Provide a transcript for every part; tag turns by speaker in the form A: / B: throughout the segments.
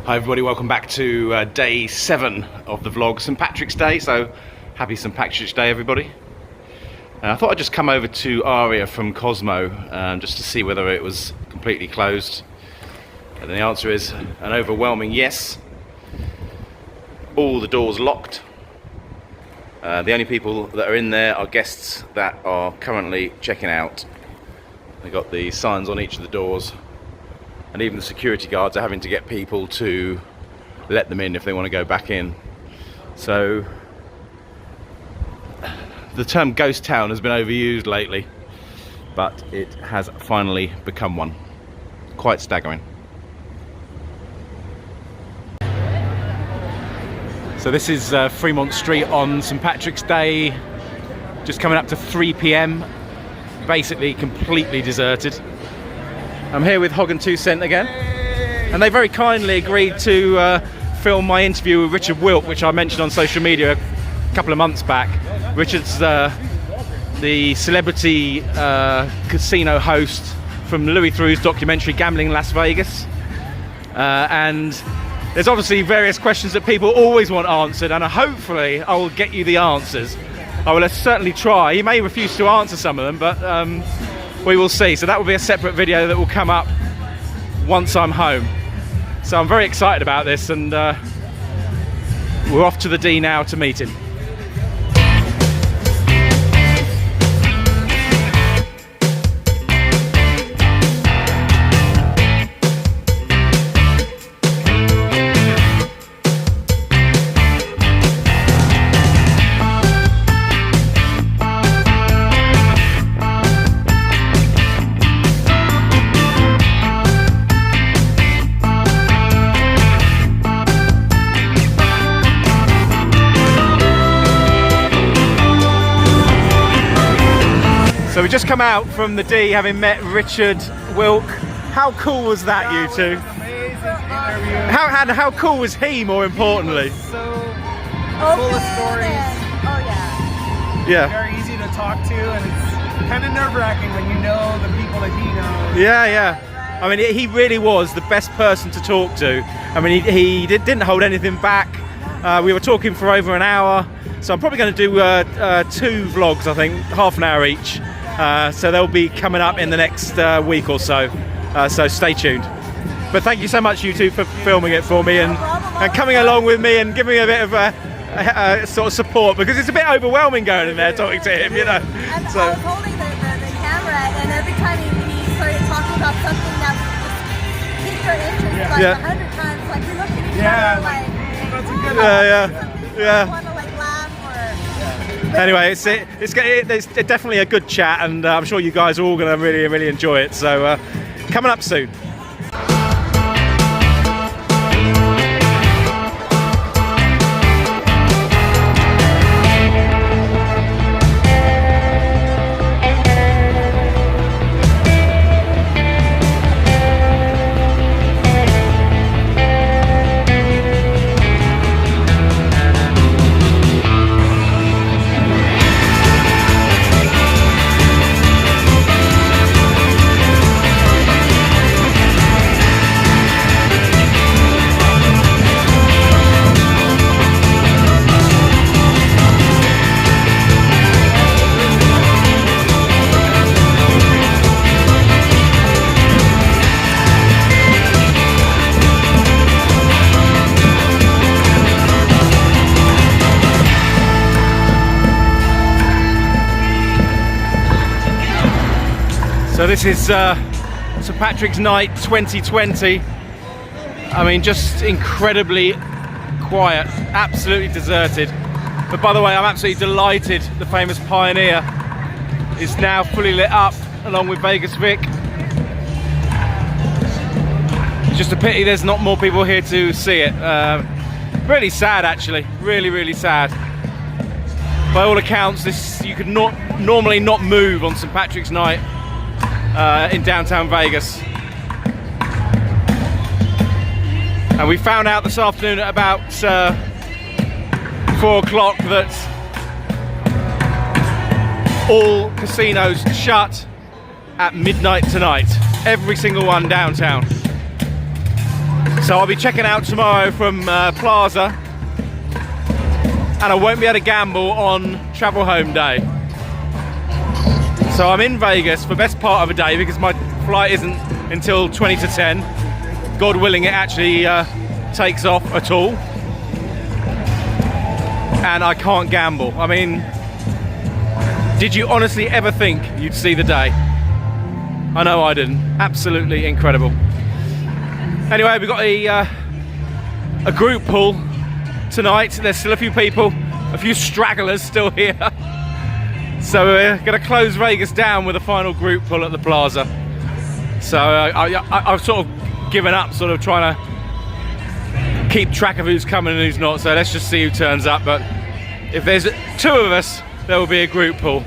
A: Hi everybody, welcome back to day 7 of the vlog, St Patrick's Day, so happy St Patrick's Day everybody. I thought I'd just come over to Aria from Cosmo just to see whether it was completely closed. And the answer is an overwhelming yes. All the doors locked. The only people that are in there are guests that are currently checking out. They got the signs on each of the doors. And even the security guards are having to get people to let them in if they want to go back in. So the term ghost town has been overused lately, but it has finally become one. Quite staggering. So this is Fremont Street on St Patrick's Day, just coming up to 3 PM, basically completely deserted. I'm here with Hog and 2 Cent again, and they very kindly agreed to film my interview with Richard Wilk, which I mentioned on social media a couple of months back. Richard's the celebrity casino host from Louis Theroux's documentary Gambling in Las Vegas, and there's obviously various questions that people always want answered, and hopefully I will get you the answers. I will certainly try. He may refuse to answer some of them, but we will see. So that will be a separate video that will come up once I'm home. So I'm very excited about this, and we're off to the D now to meet him. So we just come out from the D having met Richard Wilk. How cool was that, you two?
B: Was amazing interview.
A: How cool was he, more importantly?
B: So full of stories.
C: Oh yeah.
A: Yeah.
B: Very easy to talk to, and it's kind of nerve-wracking when you know the people that he knows.
A: Yeah. I mean, he really was the best person to talk to. I mean, he didn't hold anything back. We were talking for over an hour, so I'm probably going to do 2 vlogs, I think, half an hour each. So they'll be coming up in the next week or so. So stay tuned. But thank you so much, you two, for filming it for me and coming along with me and giving me a bit of a sort of support, because it's a bit overwhelming going in there talking to him, you know.
C: And
A: So
C: I was holding the camera, and every time he started talking about something that just piqued our interest like 100 times, like we looked at each other like,
B: That's a good
C: one.
A: yeah.
C: Want to like laugh or.
A: Anyway, it's definitely a good chat, and I'm sure you guys are all going to really enjoy it. So coming up soon. So this is St Patrick's Night 2020. I mean, just incredibly quiet, absolutely deserted. But by the way, I'm absolutely delighted the famous Pioneer is now fully lit up along with Vegas Vic. It's just a pity there's not more people here to see it. Really sad, actually, really sad. By all accounts, you could normally not move on St Patrick's Night in downtown Vegas. And we found out this afternoon at about 4 o'clock that all casinos shut at midnight tonight. Every single one downtown. So I'll be checking out tomorrow from Plaza, and I won't be able to gamble on travel home day. So I'm in Vegas for the best part of a day because my flight isn't until 20 to 10. God willing, it actually takes off at all. And I can't gamble. I mean, did you honestly ever think you'd see the day? I know I didn't. Absolutely incredible. Anyway, we've got a group pool tonight. There's still a few people, a few stragglers still here. So we're going to close Vegas down with a final group pool at the Plaza. So I've sort of given up sort of trying to keep track of who's coming and who's not. So let's just see who turns up. But if there's two of us, there will be a group pool.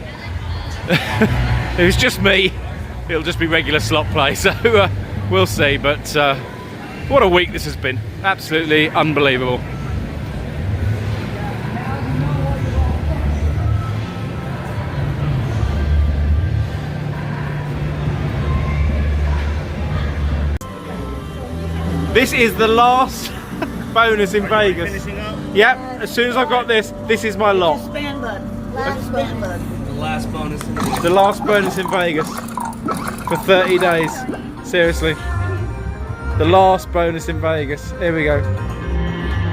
A: If it's just me, it'll just be regular slot play. So we'll see. But what a week this has been. Absolutely unbelievable. This is the last bonus in Vegas.
B: Finishing up?
A: Yep, as soon as I've got this is my lot.
B: The last bonus.
A: The last bonus in Vegas for 30 days. Seriously. The last bonus in Vegas. Here we go.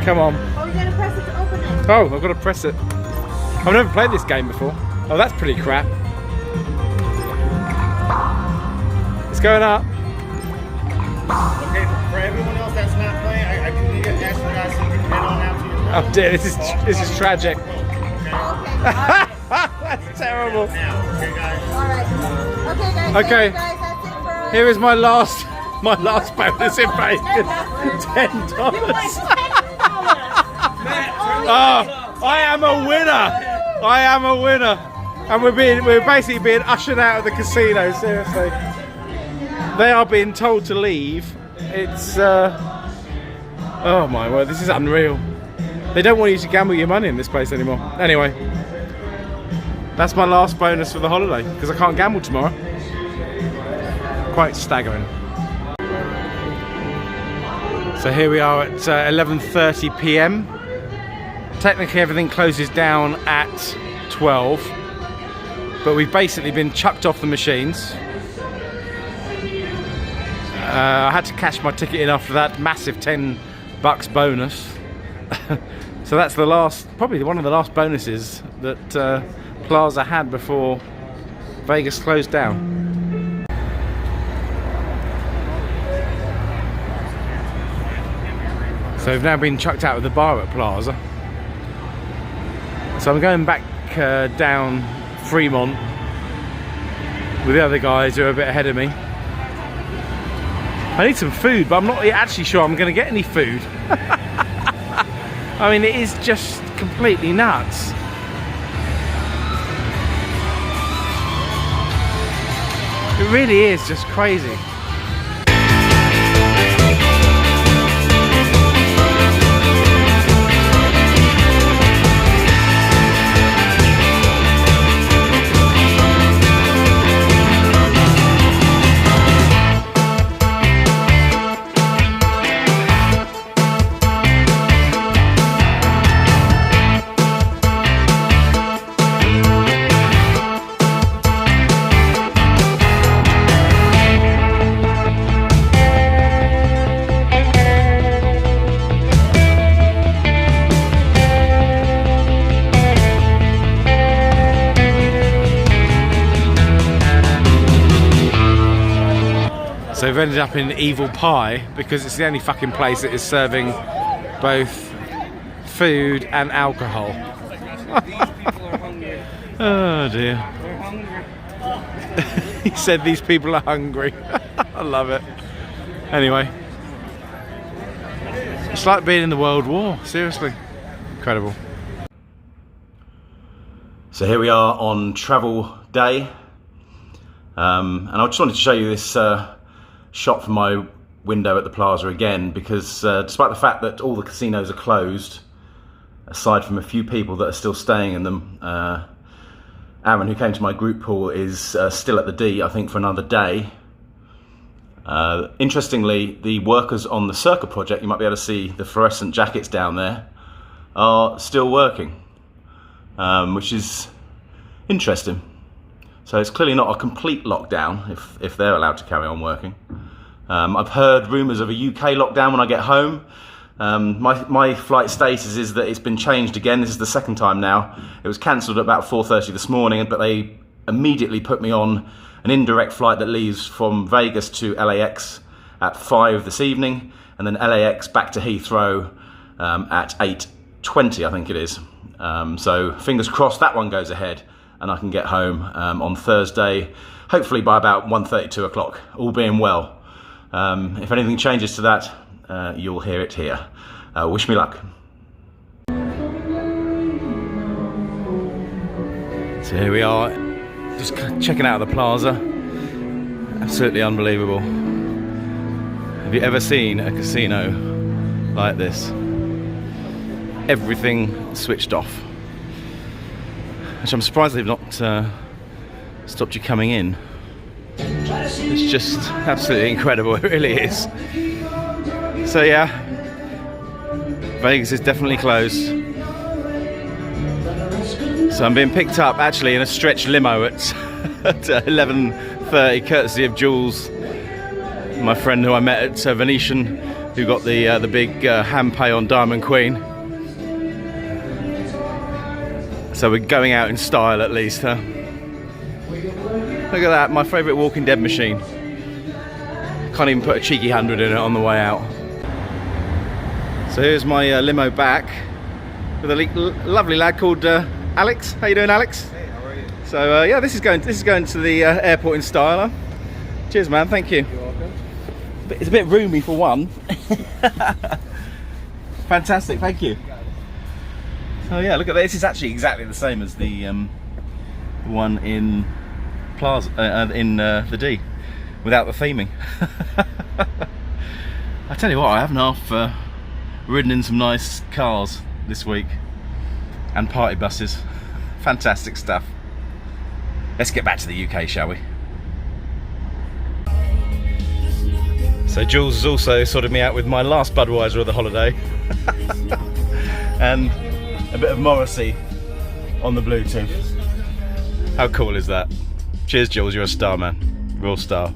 A: Come on.
C: Oh, you gotta press it to open it.
A: Oh, I've got to press it. I've never played this game before. Oh, that's pretty crap. It's going up.
B: Okay, for everyone else that's not playing, I do need to ask you guys so you can head on out to your
A: Oh dear, this is tragic.
C: Okay. Alright.
A: That's terrible.
B: now. Okay, guys.
C: Alright. Okay, guys.
A: Okay.
C: Thank you, guys. That's it for us.
A: Here is my last bonus in Vegas. $10. Oh, I am a winner. I am a winner. And we're basically being ushered out of the casino, seriously. They are being told to leave. It's oh my word, this is unreal. They don't want you to gamble your money in this place anymore. Anyway, that's my last bonus for the holiday because I can't gamble tomorrow. Quite staggering. So here we are at 11:30 p.m. Technically everything closes down at 12, but we've basically been chucked off the machines. I had to cash my ticket in after that massive $10 bonus. So that's the last, probably one of the last bonuses that Plaza had before Vegas closed down. So we've now been chucked out of the bar at Plaza. So I'm going back down Fremont with the other guys who are a bit ahead of me. I need some food, but I'm not actually sure I'm going to get any food. I mean, it is just completely nuts. It really is just crazy. So we've ended up in Evil Pie because it's the only fucking place that is serving both food and alcohol. Oh dear. He said these people are hungry. I love it. Anyway. It's like being in the World War, seriously. Incredible. So here we are on travel day. And I just wanted to show you this shot from my window at the Plaza again, because despite the fact that all the casinos are closed, aside from a few people that are still staying in them, Aaron, who came to my group pool, is still at the D, I think, for another day. Interestingly, the workers on the Circa project, you might be able to see the fluorescent jackets down there, are still working, which is interesting. So it's clearly not a complete lockdown if they're allowed to carry on working. I've heard rumours of a UK lockdown when I get home. My flight status is that it's been changed again. This is the second time now. It was cancelled at about 4:30 this morning, but they immediately put me on an indirect flight that leaves from Vegas to LAX at 5 this evening, and then LAX back to Heathrow at 8:20, I think it is. So fingers crossed that one goes ahead and I can get home on Thursday, hopefully by about 1:30, 2 o'clock, all being well. If anything changes to that, you'll hear it here. Wish me luck. So here we are, just checking out the plaza. Absolutely unbelievable. Have you ever seen a casino like this? Everything switched off. Which I'm surprised they've not stopped you coming in. It's just absolutely incredible, it really is. So yeah, Vegas is definitely closed. So I'm being picked up actually in a stretch limo at 11:30, courtesy of Jules, my friend who I met at Venetian, who got the big hand pay on Diamond Queen. So we're going out in style at least, huh? Look at that, my favourite Walking Dead machine. Can't even put a cheeky 100 in it on the way out. So here's my limo back with a lovely lad called Alex. How you doing, Alex?
B: Hey, how are you?
A: So yeah, this is going to the airport in style. Huh? Cheers, man. Thank you.
B: You're welcome.
A: It's a bit roomy for one. Fantastic. Thank you. Oh yeah, look at this. It's actually exactly the same as the one in Plaza the D, without the theming. I tell you what, I haven't half ridden in some nice cars this week, and party buses. Fantastic stuff. Let's get back to the UK, shall we? So Jules has also sorted me out with my last Budweiser of the holiday, and a bit of Morrissey on the Bluetooth. How cool is that? Cheers, Jules, you're a star, man. Real star.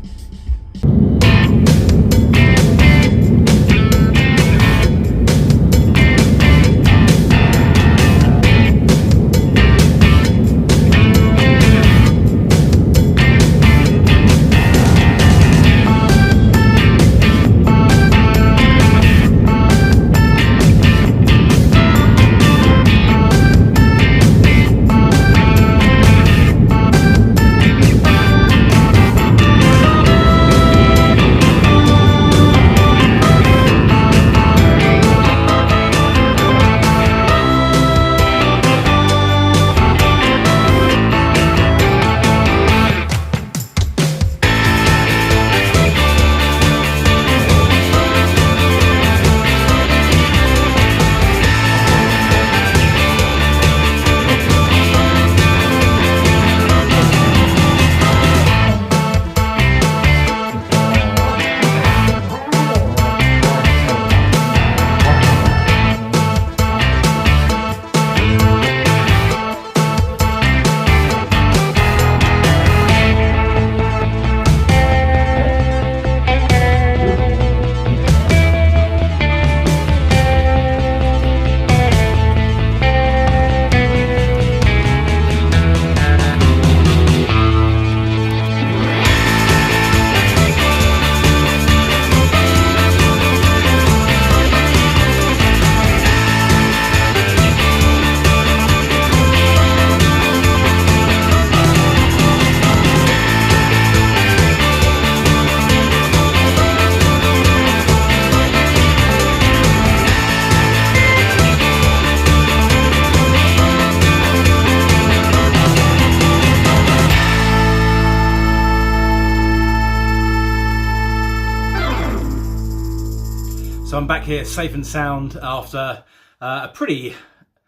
D: So I'm back here safe and sound after a pretty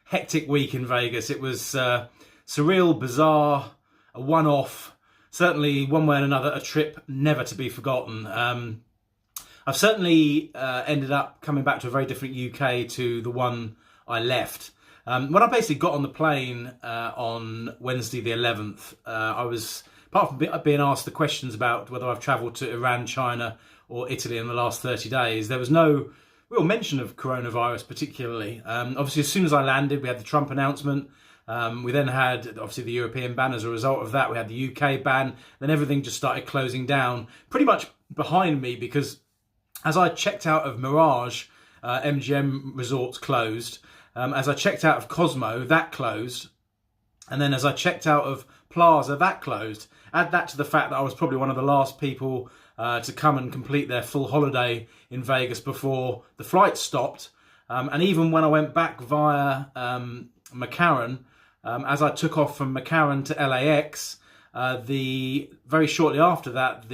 D: hectic week in Vegas. It was surreal, bizarre, a one-off, certainly one way and another a trip never to be forgotten. I've certainly ended up coming back to a very different UK to the one I left. When I basically got on the plane on Wednesday the 11th, I was, apart from being asked the questions about whether I've travelled to Iran, China or Italy in the last 30 days, there was no real mention of coronavirus particularly. Obviously, as soon as I landed, we had the Trump announcement. We then had, obviously, the European ban as a result of that. We had the UK ban. Then everything just started closing down pretty much behind me, because as I checked out of Mirage, MGM Resorts closed. As I checked out of Cosmo, that closed. And then as I checked out of Plaza, that closed. Add that to the fact that I was probably one of the last people to come and complete their full holiday in Vegas before the flight stopped. And even when I went back via McCarran, as I took off from McCarran to LAX, very shortly after that,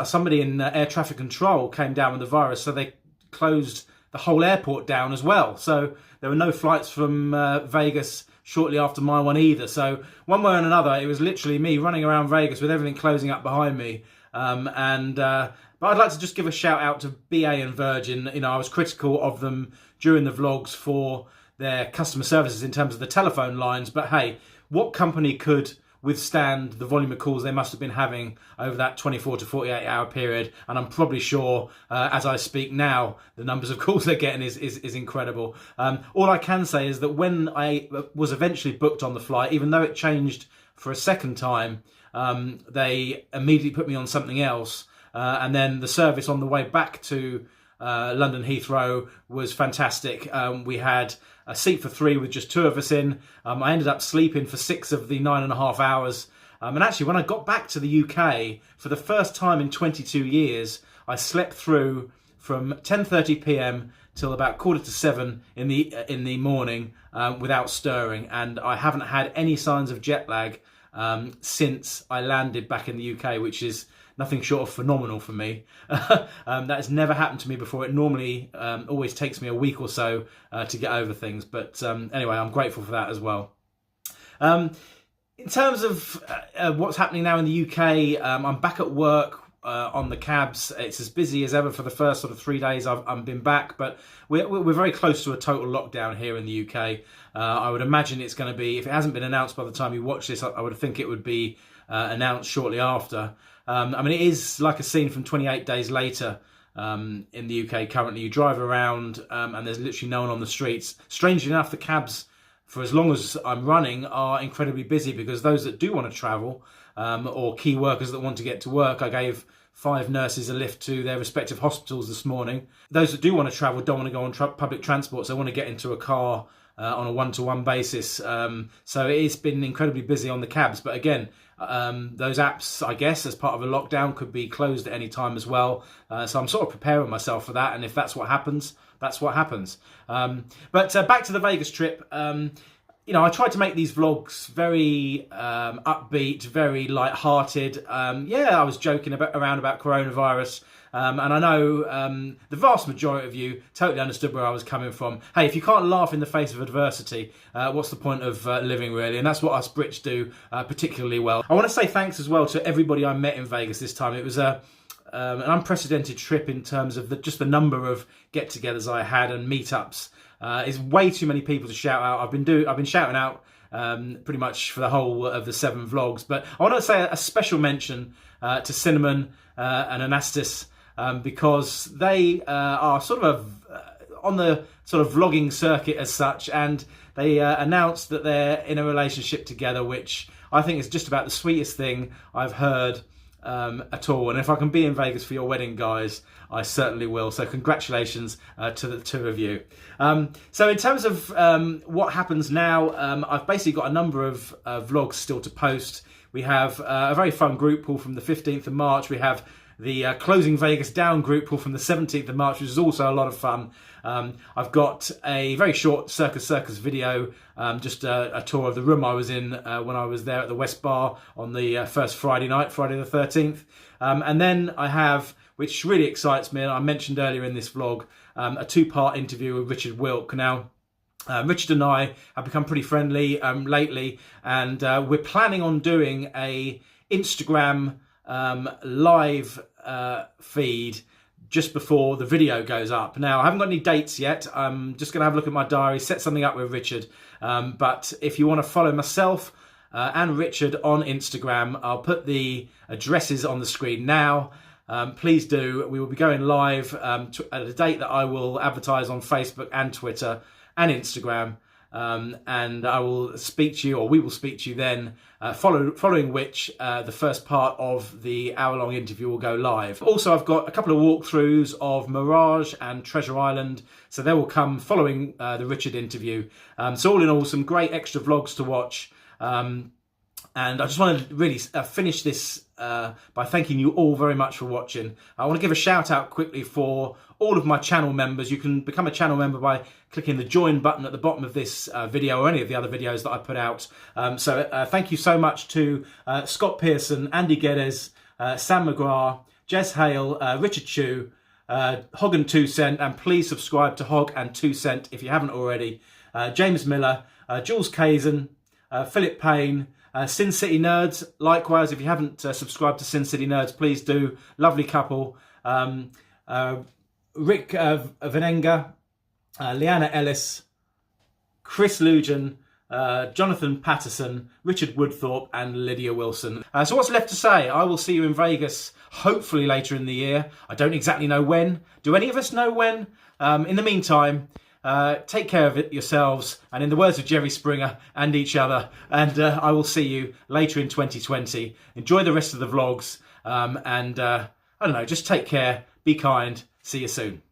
D: somebody in air traffic control came down with the virus, so they closed the whole airport down as well. So there were no flights from Vegas shortly after my one either. So one way or another, it was literally me running around Vegas with everything closing up behind me. But I'd like to just give a shout out to BA and Virgin. You know, I was critical of them during the vlogs for their customer services in terms of the telephone lines. But hey, what company could withstand the volume of calls they must have been having over that 24 to 48 hour period? And I'm probably sure, as I speak now, the numbers of calls they're getting is incredible. All I can say is that when I was eventually booked on the flight, even though it changed for a second time, they immediately put me on something else. And then the service on the way back to London Heathrow was fantastic. We had a seat for 3 with just 2 of us in. I ended up sleeping for 6 of the 9.5 hours. And actually, when I got back to the UK, for the first time in 22 years, I slept through from 10:30 p.m. till about 6:45 in the morning without stirring. And I haven't had any signs of jet lag since I landed back in the UK, which is nothing short of phenomenal for me. That has never happened to me before. It normally always takes me a week or so to get over things. But anyway, I'm grateful for that as well. In terms of what's happening now in the UK, I'm back at work on the cabs. It's as busy as ever for the first sort of 3 days I've been back, but we're very close to a total lockdown here in the UK. I would imagine it's going to be, if it hasn't been announced by the time you watch this, I would think it would be announced shortly after. I mean, it is like a scene from 28 Days Later in the UK currently. You drive around and there's literally no one on the streets. Strangely enough, the cabs, for as long as I'm running, are incredibly busy, because those that do want to travel or key workers that want to get to work, I gave 5 nurses a lift to their respective hospitals this morning. Those that do want to travel don't want to go on public transport, so they want to get into a car on a one-to-one basis. So it's been incredibly busy on the cabs. But again, those apps, I guess, as part of a lockdown, could be closed at any time as well. So I'm sort of preparing myself for that. And if that's what happens, that's what happens. But back to the Vegas trip. You know, I tried to make these vlogs very upbeat, very light-hearted. Yeah, I was joking around about coronavirus. And I know the vast majority of you totally understood where I was coming from. Hey, if you can't laugh in the face of adversity, what's the point of living, really? And that's what us Brits do particularly well. I want to say thanks as well to everybody I met in Vegas this time. It was an unprecedented trip in terms of just the number of get-togethers I had and meetups. It's way too many people to shout out. I've been shouting out pretty much for the whole of the 7 vlogs. But I want to say a special mention to Cinnamon and Anastas, because they are sort of on the sort of vlogging circuit as such, and they announced that they're in a relationship together, which I think is just about the sweetest thing I've heard at all. And if I can be in Vegas for your wedding, guys, I certainly will. So congratulations to the 2 of you. So in terms of what happens now, I've basically got a number of vlogs still to post. We have a very fun group pull from the 15th of March. We have the Closing Vegas Down group pull from the 17th of March, which is also a lot of fun. I've got a very short Circus video, just a tour of the room I was in when I was there at the West Bar on the first Friday night, Friday the 13th. And then I have, which really excites me, and I mentioned earlier in this vlog, a 2-part interview with Richard Wilk. Now, Richard and I have become pretty friendly lately, and we're planning on doing a Instagram live feed just before the video goes up. Now, I haven't got any dates yet. I'm just going to have a look at my diary, set something up with Richard. But if you want to follow myself and Richard on Instagram, I'll put the addresses on the screen now. Please do. We will be going live at a date that I will advertise on Facebook and Twitter and Instagram. And I will speak to you, or we will speak to you then, following which the first part of the hour-long interview will go live. Also, I've got a couple of walkthroughs of Mirage and Treasure Island, so they will come following the Richard interview. So all in all, some great extra vlogs to watch. And I just want to really finish this by thanking you all very much for watching. I want to give a shout out quickly for all of my channel members. You can become a channel member by clicking the join button at the bottom of this video or any of the other videos that I put out. So thank you so much to Scott Pearson, Andy Geddes, Sam McGrath, Jez Hale, Richard Chew, Hog and 2 Cent, and please subscribe to Hog and 2 Cent if you haven't already. James Miller, Jules Kazan, Philip Payne, Sin City Nerds, likewise, if you haven't subscribed to Sin City Nerds, please do. Lovely couple. Rick Venenga, Leanna Ellis, Chris Lujan, Jonathan Patterson, Richard Woodthorpe, and Lydia Wilson. So what's left to say? I will see you in Vegas, hopefully later in the year. I don't exactly know when. Do any of us know when? In the meantime, take care of it yourselves, and in the words of Jerry Springer, and each other, and I will see you later in 2020. Enjoy the rest of the vlogs, and I don't know, just take care, be kind, see you soon.